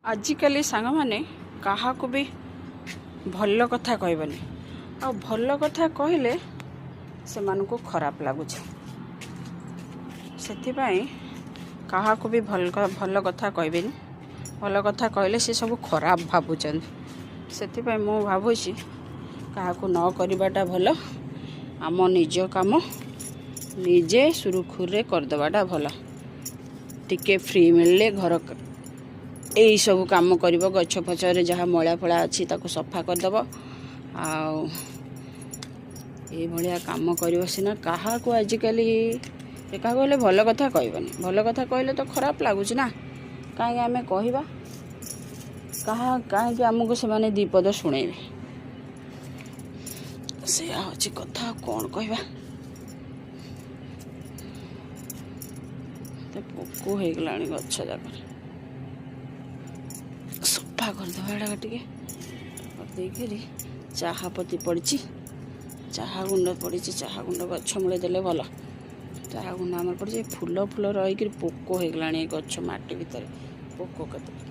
आजिकली सांग माने क्या भी भल कथा कहबनी आ भल कथा कहले से मानू खराब लगुच से क्या भी भल कथा कहबेनी भल कथा कहले से सब खराब भावुन से मु भावुची क्या न करवाटा भल आम निज काम निजे सुरुखुरे करदेवाटा भल टिके फ्री मिलले घर यही सब कम कर गछ फचर जहाँ मला फला अच्छी सफा करदेव आया कम कर सीना क्या आजिकल क्या कहले भल कथा कहबनी भल कथा कहले तो खराब लगुच ना कहीं आम कहवा कहा कहीं आमको से दीपद शुणे से हूँ कथा कौन कहवा पोक हो गछ जाक सफा करदेवा टे कर चाहा पत्ती पड़ी चाहा गुंड पड़ी चाहा गुंड गछ मूले देले भल चाहा गुंड आम पड़ी फूल फूल रहीकि पोक हो गला गछ मटी भितर पोक कते